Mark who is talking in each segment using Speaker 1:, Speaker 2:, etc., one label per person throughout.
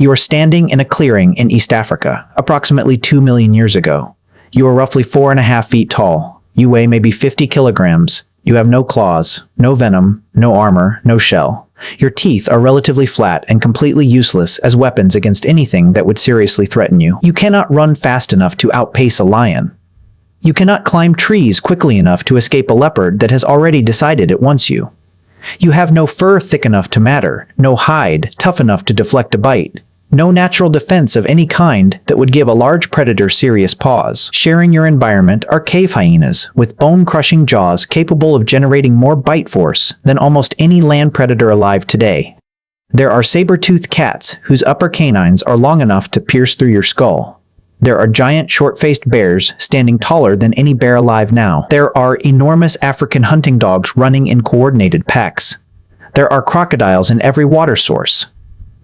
Speaker 1: You are standing in a clearing in East Africa, approximately 2 million years ago. You are roughly 4.5 feet tall. You weigh maybe 50 kilograms. You have no claws, no venom, no armor, no shell. Your teeth are relatively flat and completely useless as weapons against anything that would seriously threaten you. You cannot run fast enough to outpace a lion. You cannot climb trees quickly enough to escape a leopard that has already decided it wants you. You have no fur thick enough to matter, no hide tough enough to deflect a bite. No natural defense of any kind that would give a large predator serious pause. Sharing your environment are cave hyenas, with bone-crushing jaws capable of generating more bite force than almost any land predator alive today. There are saber-toothed cats, whose upper canines are long enough to pierce through your skull. There are giant short-faced bears standing taller than any bear alive now. There are enormous African hunting dogs running in coordinated packs. There are crocodiles in every water source.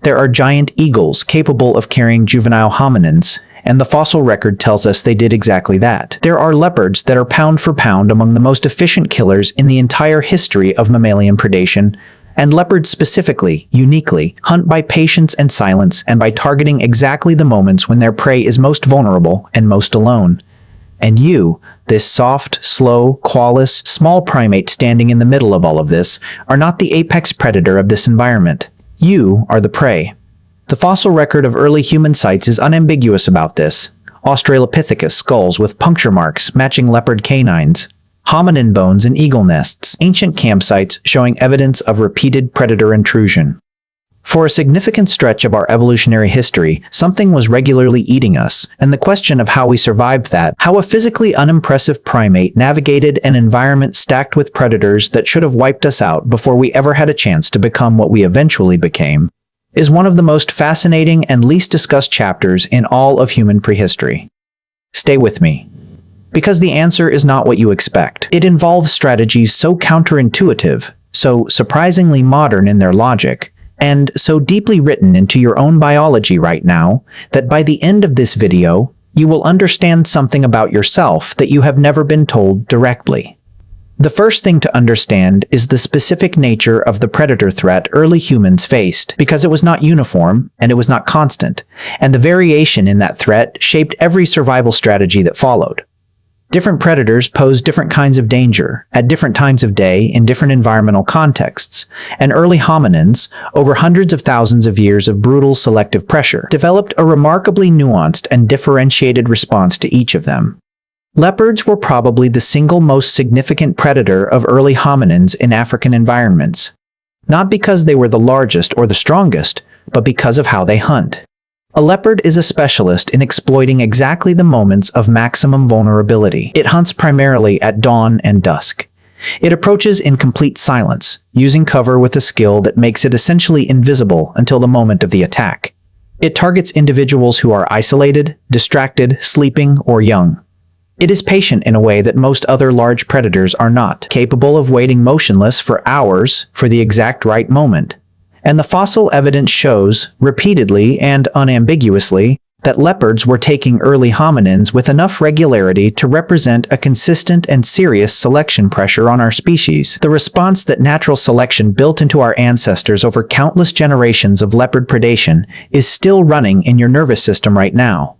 Speaker 1: There are giant eagles capable of carrying juvenile hominins, and the fossil record tells us they did exactly that. There are leopards that are pound for pound among the most efficient killers in the entire history of mammalian predation, and leopards specifically, uniquely, hunt by patience and silence and by targeting exactly the moments when their prey is most vulnerable and most alone. And you, this soft, slow, clawless, small primate standing in the middle of all of this, are not the apex predator of this environment. You are the prey. The fossil record of early human sites is unambiguous about this. Australopithecus skulls with puncture marks matching leopard canines, hominin bones in eagle nests, ancient campsites showing evidence of repeated predator intrusion. For a significant stretch of our evolutionary history, something was regularly eating us, and the question of how we survived that, how a physically unimpressive primate navigated an environment stacked with predators that should have wiped us out before we ever had a chance to become what we eventually became, is one of the most fascinating and least discussed chapters in all of human prehistory. Stay with me, because the answer is not what you expect. It involves strategies so counterintuitive, so surprisingly modern in their logic, and so deeply written into your own biology right now, that by the end of this video, you will understand something about yourself that you have never been told directly. The first thing to understand is the specific nature of the predator threat early humans faced, because it was not uniform and it was not constant, and the variation in that threat shaped every survival strategy that followed. Different predators pose different kinds of danger at different times of day in different environmental contexts, and early hominins, over hundreds of thousands of years of brutal selective pressure, developed a remarkably nuanced and differentiated response to each of them. Leopards were probably the single most significant predator of early hominins in African environments, not because they were the largest or the strongest, but because of how they hunt. A leopard is a specialist in exploiting exactly the moments of maximum vulnerability. It hunts primarily at dawn and dusk. It approaches in complete silence, using cover with a skill that makes it essentially invisible until the moment of the attack. It targets individuals who are isolated, distracted, sleeping, or young. It is patient in a way that most other large predators are not, capable of waiting motionless for hours for the exact right moment. And the fossil evidence shows, repeatedly and unambiguously, that leopards were taking early hominins with enough regularity to represent a consistent and serious selection pressure on our species. The response that natural selection built into our ancestors over countless generations of leopard predation is still running in your nervous system right now.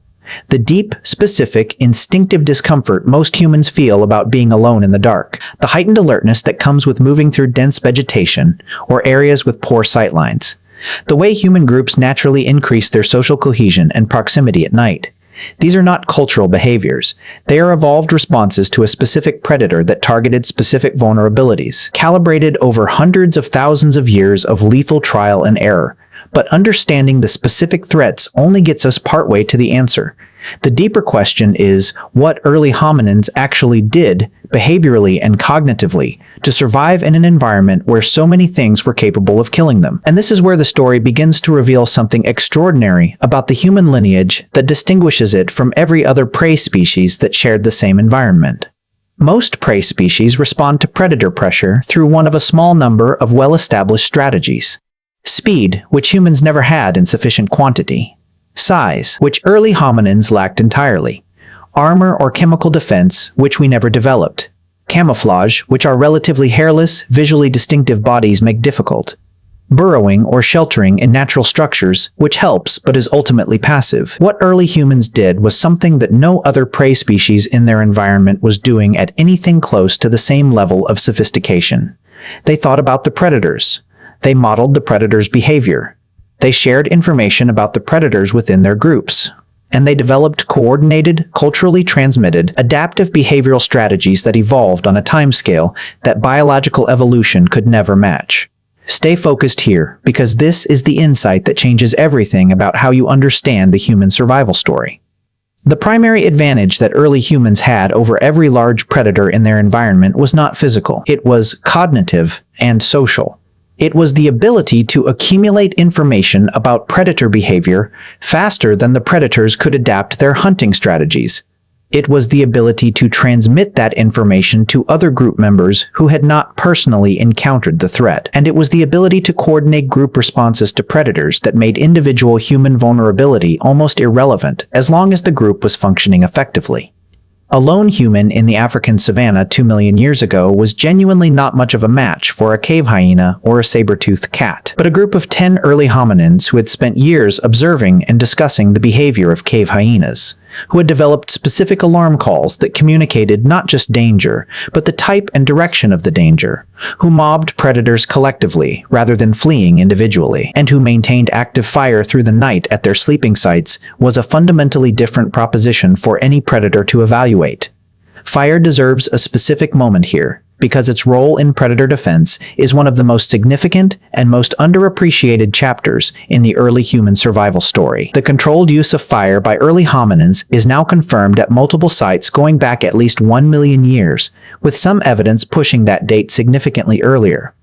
Speaker 1: The deep, specific, instinctive discomfort most humans feel about being alone in the dark. The heightened alertness that comes with moving through dense vegetation or areas with poor sightlines. The way human groups naturally increase their social cohesion and proximity at night. These are not cultural behaviors. They are evolved responses to a specific predator that targeted specific vulnerabilities, calibrated over hundreds of thousands of years of lethal trial and error. But understanding the specific threats only gets us partway to the answer. The deeper question is what early hominins actually did, behaviorally and cognitively, to survive in an environment where so many things were capable of killing them. And this is where the story begins to reveal something extraordinary about the human lineage that distinguishes it from every other prey species that shared the same environment. Most prey species respond to predator pressure through one of a small number of well-established strategies. Speed, which humans never had in sufficient quantity. Size, which early hominins lacked entirely. Armor or chemical defense, which we never developed. Camouflage, which our relatively hairless, visually distinctive bodies make difficult. burrowing or sheltering in natural structures, which helps but is ultimately passive. What early humans did was something that no other prey species in their environment was doing at anything close to the same level of sophistication. They thought about the predators. They modeled the predators' behavior. They shared information about the predators within their groups. And they developed coordinated, culturally transmitted, adaptive behavioral strategies that evolved on a timescale that biological evolution could never match. Stay focused here, because this is the insight that changes everything about how you understand the human survival story. The primary advantage that early humans had over every large predator in their environment was not physical. It was cognitive and social. It was the ability to accumulate information about predator behavior faster than the predators could adapt their hunting strategies. It was the ability to transmit that information to other group members who had not personally encountered the threat. And it was the ability to coordinate group responses to predators that made individual human vulnerability almost irrelevant as long as the group was functioning effectively. A lone human in the African savanna 2 million years ago was genuinely not much of a match for a cave hyena or a saber-toothed cat. But a group of 10 early hominins who had spent years observing and discussing the behavior of cave hyenas, who had developed specific alarm calls that communicated not just danger, but the type and direction of the danger, who mobbed predators collectively rather than fleeing individually, and who maintained active fire through the night at their sleeping sites, was a fundamentally different proposition for any predator to evaluate. Fire deserves a specific moment here, because its role in predator defense is one of the most significant and most underappreciated chapters in the early human survival story. The controlled use of fire by early hominins is now confirmed at multiple sites going back at least 1 million years, with some evidence pushing that date significantly earlier.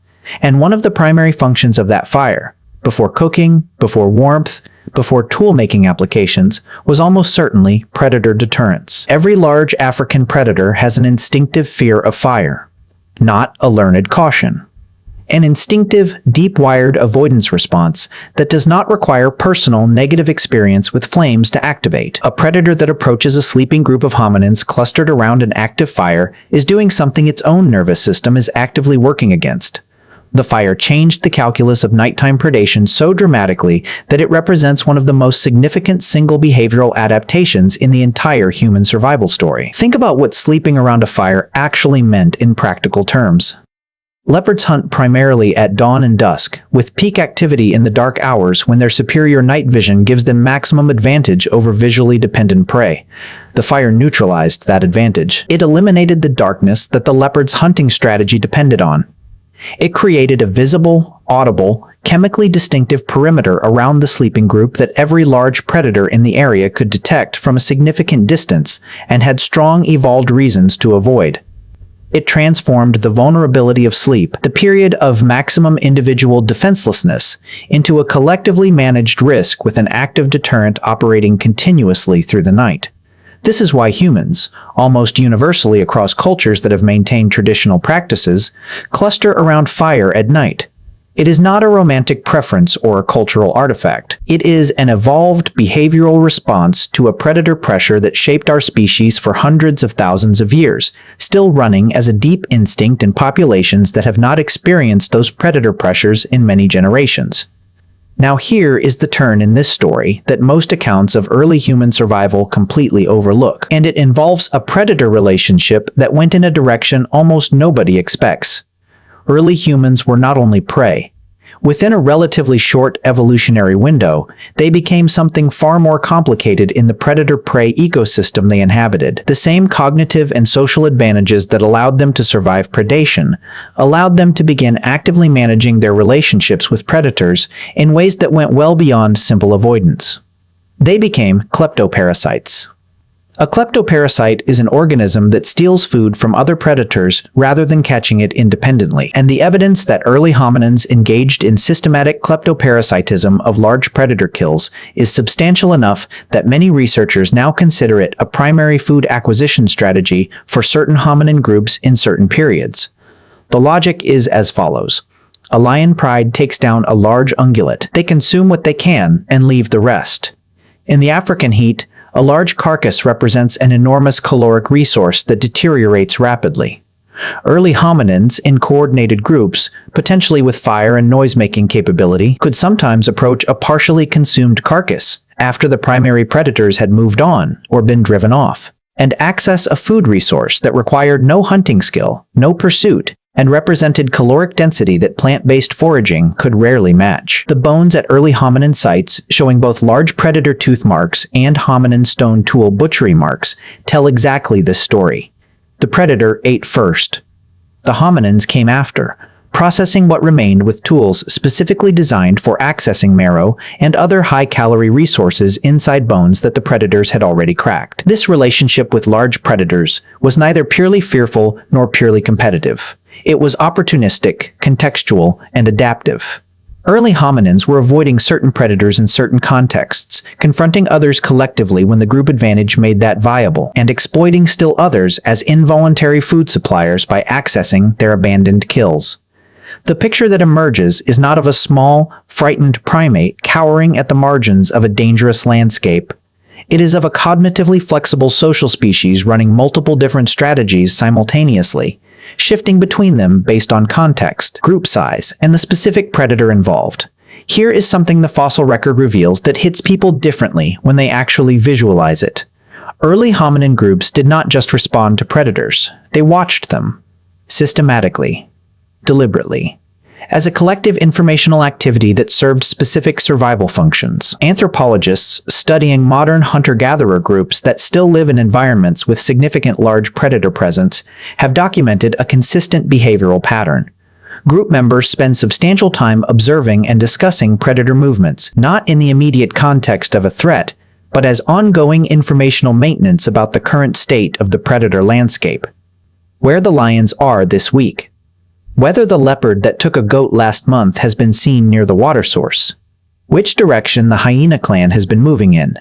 Speaker 1: And one of the primary functions of that fire, before cooking, before warmth, before tool-making applications, was almost certainly predator deterrence. Every large African predator has an instinctive fear of fire, not a learned caution. An instinctive, deep-wired avoidance response that does not require personal negative experience with flames to activate. A predator that approaches a sleeping group of hominins clustered around an active fire is doing something its own nervous system is actively working against. The fire changed the calculus of nighttime predation so dramatically that it represents one of the most significant single behavioral adaptations in the entire human survival story. Think about what sleeping around a fire actually meant in practical terms. Leopards hunt primarily at dawn and dusk, with peak activity in the dark hours when their superior night vision gives them maximum advantage over visually dependent prey. The fire neutralized that advantage. It eliminated the darkness that the leopard's hunting strategy depended on. It created a visible, audible, chemically distinctive perimeter around the sleeping group that every large predator in the area could detect from a significant distance and had strong evolved reasons to avoid. It transformed the vulnerability of sleep, the period of maximum individual defenselessness, into a collectively managed risk with an active deterrent operating continuously through the night. This is why humans, almost universally across cultures that have maintained traditional practices, cluster around fire at night. It is not a romantic preference or a cultural artifact. It is an evolved behavioral response to a predator pressure that shaped our species for hundreds of thousands of years, still running as a deep instinct in populations that have not experienced those predator pressures in many generations. Now here is the turn in this story that most accounts of early human survival completely overlook, and it involves a predator relationship that went in a direction almost nobody expects. Early humans were not only prey. Within a relatively short evolutionary window, they became something far more complicated in the predator-prey ecosystem they inhabited. The same cognitive and social advantages that allowed them to survive predation allowed them to begin actively managing their relationships with predators in ways that went well beyond simple avoidance. They became kleptoparasites. A kleptoparasite is an organism that steals food from other predators rather than catching it independently, and the evidence that early hominins engaged in systematic kleptoparasitism of large predator kills is substantial enough that many researchers now consider it a primary food acquisition strategy for certain hominin groups in certain periods. The logic is as follows. A lion pride takes down a large ungulate. They consume what they can and leave the rest. In the African heat, a large carcass represents an enormous caloric resource that deteriorates rapidly. Early hominins in coordinated groups, potentially with fire and noise-making capability, could sometimes approach a partially consumed carcass after the primary predators had moved on or been driven off, and access a food resource that required no hunting skill, no pursuit, and represented caloric density that plant-based foraging could rarely match. The bones at early hominin sites, showing both large predator tooth marks and hominin stone tool butchery marks, tell exactly this story. The predator ate first. The hominins came after, processing what remained with tools specifically designed for accessing marrow and other high-calorie resources inside bones that the predators had already cracked. This relationship with large predators was neither purely fearful nor purely competitive. It was opportunistic, contextual, and adaptive. Early hominins were avoiding certain predators in certain contexts, confronting others collectively when the group advantage made that viable, and exploiting still others as involuntary food suppliers by accessing their abandoned kills. The picture that emerges is not of a small, frightened primate cowering at the margins of a dangerous landscape. It is of a cognitively flexible social species running multiple different strategies simultaneously, shifting between them based on context, group size, and the specific predator involved. Here is something the fossil record reveals that hits people differently when they actually visualize it. Early hominin groups did not just respond to predators, they watched them. Systematically. Deliberately. As a collective informational activity that served specific survival functions. Anthropologists studying modern hunter-gatherer groups that still live in environments with significant large predator presence have documented a consistent behavioral pattern. Group members spend substantial time observing and discussing predator movements, not in the immediate context of a threat, but as ongoing informational maintenance about the current state of the predator landscape. Where the lions are this week. Whether the leopard that took a goat last month has been seen near the water source. Which direction the hyena clan has been moving in.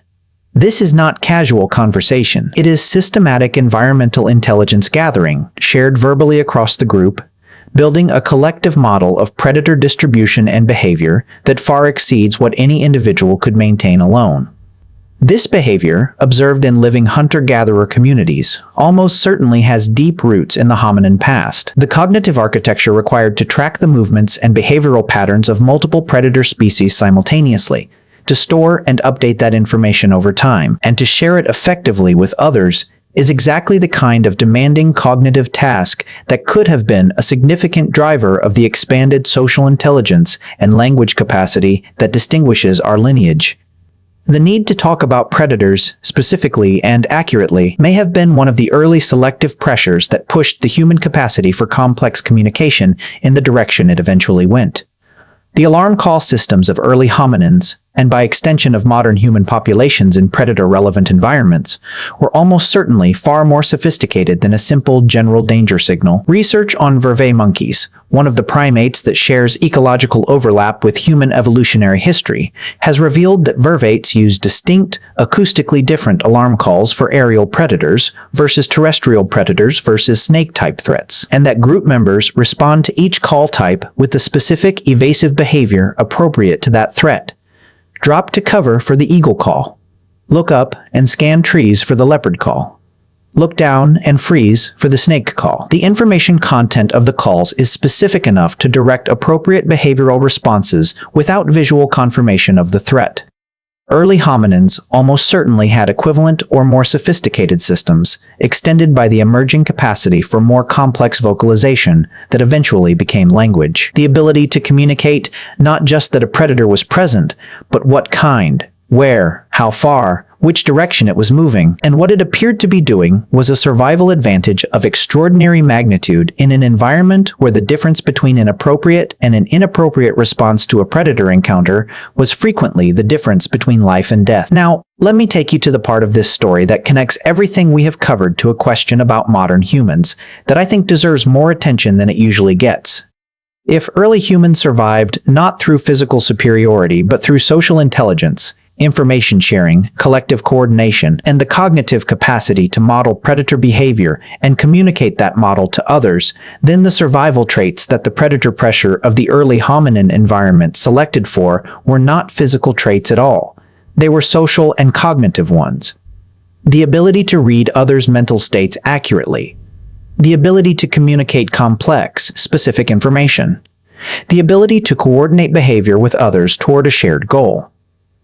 Speaker 1: This is not casual conversation. It is systematic environmental intelligence gathering, shared verbally across the group, building a collective model of predator distribution and behavior that far exceeds what any individual could maintain alone. This behavior, observed in living hunter-gatherer communities, almost certainly has deep roots in the hominin past. The cognitive architecture required to track the movements and behavioral patterns of multiple predator species simultaneously, to store and update that information over time, and to share it effectively with others, is exactly the kind of demanding cognitive task that could have been a significant driver of the expanded social intelligence and language capacity that distinguishes our lineage. The need to talk about predators, specifically and accurately, may have been one of the early selective pressures that pushed the human capacity for complex communication in the direction it eventually went. The alarm call systems of early hominins, and by extension of modern human populations in predator-relevant environments, were almost certainly far more sophisticated than a simple general danger signal. Research on vervet monkeys, one of the primates that shares ecological overlap with human evolutionary history, has revealed that vervates use distinct, acoustically different alarm calls for aerial predators versus terrestrial predators versus snake-type threats, and that group members respond to each call type with the specific evasive behavior appropriate to that threat. Drop to cover for the eagle call. Look up and scan trees for the leopard call. Look down and freeze for the snake call. The information content of the calls is specific enough to direct appropriate behavioral responses without visual confirmation of the threat. Early hominins almost certainly had equivalent or more sophisticated systems, extended by the emerging capacity for more complex vocalization that eventually became language. The ability to communicate not just that a predator was present, but what kind, where, how far, which direction it was moving, and what it appeared to be doing was a survival advantage of extraordinary magnitude in an environment where the difference between an appropriate and an inappropriate response to a predator encounter was frequently the difference between life and death. Now, let me take you to the part of this story that connects everything we have covered to a question about modern humans that I think deserves more attention than it usually gets. If early humans survived not through physical superiority but through social intelligence, information sharing, collective coordination, and the cognitive capacity to model predator behavior and communicate that model to others, then the survival traits that the predator pressure of the early hominin environment selected for were not physical traits at all. They were social and cognitive ones. The ability to read others' mental states accurately. the ability to communicate complex, specific information, the ability to coordinate behavior with others toward a shared goal,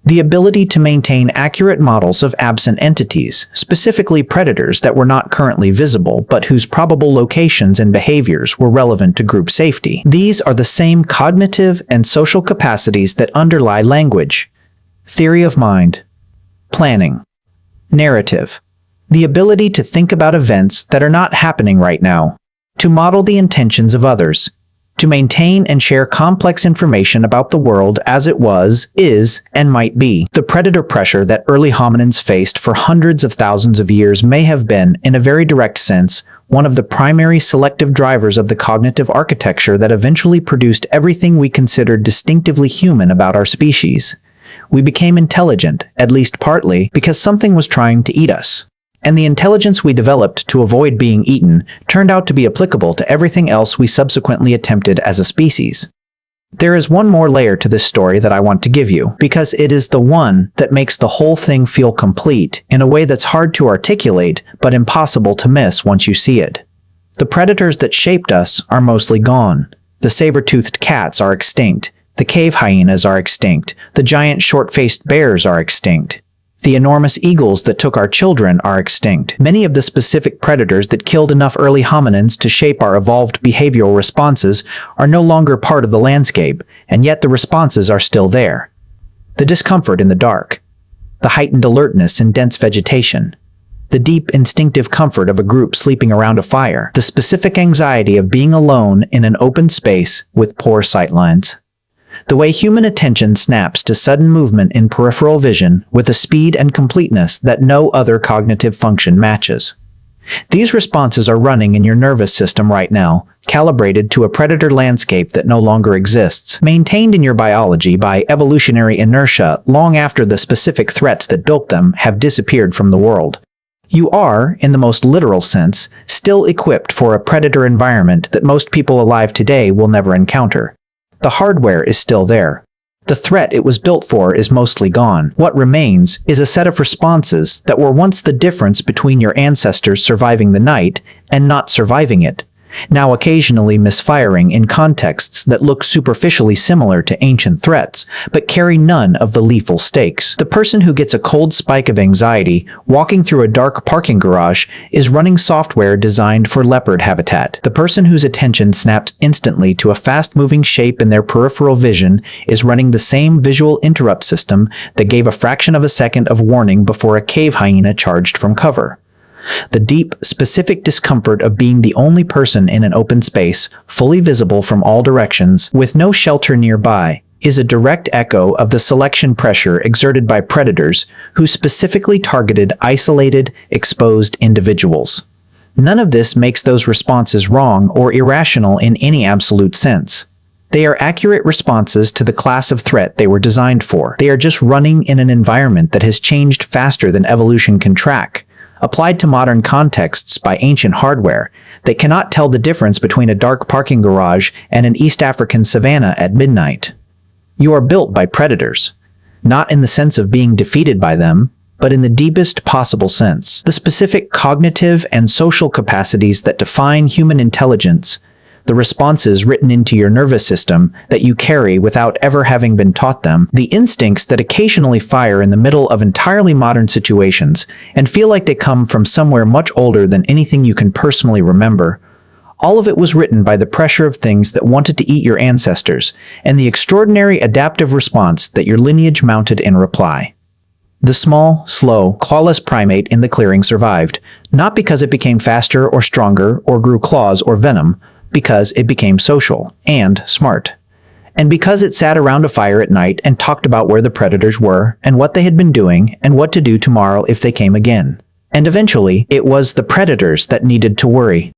Speaker 1: the ability to maintain accurate models of absent entities, specifically predators that were not currently visible but whose probable locations and behaviors were relevant to group safety. These are the same cognitive and social capacities that underlie language, theory of mind, planning, narrative, the ability to think about events that are not happening right now, to model the intentions of others, to maintain and share complex information about the world as it was, is, and might be. The predator pressure that early hominins faced for hundreds of thousands of years may have been, in a very direct sense, one of the primary selective drivers of the cognitive architecture that eventually produced everything we considered distinctively human about our species. We became intelligent, at least partly, because something was trying to eat us. And the intelligence we developed to avoid being eaten turned out to be applicable to everything else we subsequently attempted as a species. There is one more layer to this story that I want to give you, because it is the one that makes the whole thing feel complete in a way that's hard to articulate but impossible to miss once you see it. The predators that shaped us are mostly gone. The saber-toothed cats are extinct. The cave hyenas are extinct. The giant short-faced bears are extinct. The enormous eagles that took our children are extinct. Many of the specific predators that killed enough early hominins to shape our evolved behavioral responses are no longer part of the landscape, and yet the responses are still there. The discomfort in the dark, the heightened alertness in dense vegetation, the deep instinctive comfort of a group sleeping around a fire, the specific anxiety of being alone in an open space with poor sightlines. The way human attention snaps to sudden movement in peripheral vision with a speed and completeness that no other cognitive function matches. These responses are running in your nervous system right now, calibrated to a predator landscape that no longer exists, maintained in your biology by evolutionary inertia long after the specific threats that built them have disappeared from the world. You are, in the most literal sense, still equipped for a predator environment that most people alive today will never encounter. The hardware is still there. The threat it was built for is mostly gone. What remains is a set of responses that were once the difference between your ancestors surviving the night and not surviving it, now occasionally misfiring in contexts that look superficially similar to ancient threats, but carry none of the lethal stakes. The person who gets a cold spike of anxiety walking through a dark parking garage is running software designed for leopard habitat. The person whose attention snaps instantly to a fast-moving shape in their peripheral vision is running the same visual interrupt system that gave a fraction of a second of warning before a cave hyena charged from cover. The deep, specific discomfort of being the only person in an open space, fully visible from all directions, with no shelter nearby, is a direct echo of the selection pressure exerted by predators who specifically targeted isolated, exposed individuals. None of this makes those responses wrong or irrational in any absolute sense. They are accurate responses to the class of threat they were designed for. They are just running in an environment that has changed faster than evolution can track, applied to modern contexts by ancient hardware that cannot tell the difference between a dark parking garage and an East African savanna at midnight. You are built by predators, not in the sense of being defeated by them, but in the deepest possible sense. The specific cognitive and social capacities that define human intelligence, the responses written into your nervous system that you carry without ever having been taught them, the instincts that occasionally fire in the middle of entirely modern situations and feel like they come from somewhere much older than anything you can personally remember. All of it was written by the pressure of things that wanted to eat your ancestors and the extraordinary adaptive response that your lineage mounted in reply. The small, slow, clawless primate in the clearing survived, not because it became faster or stronger or grew claws or venom, because it became social and smart. And because it sat around a fire at night and talked about where the predators were and what they had been doing and what to do tomorrow if they came again. And eventually, it was the predators that needed to worry.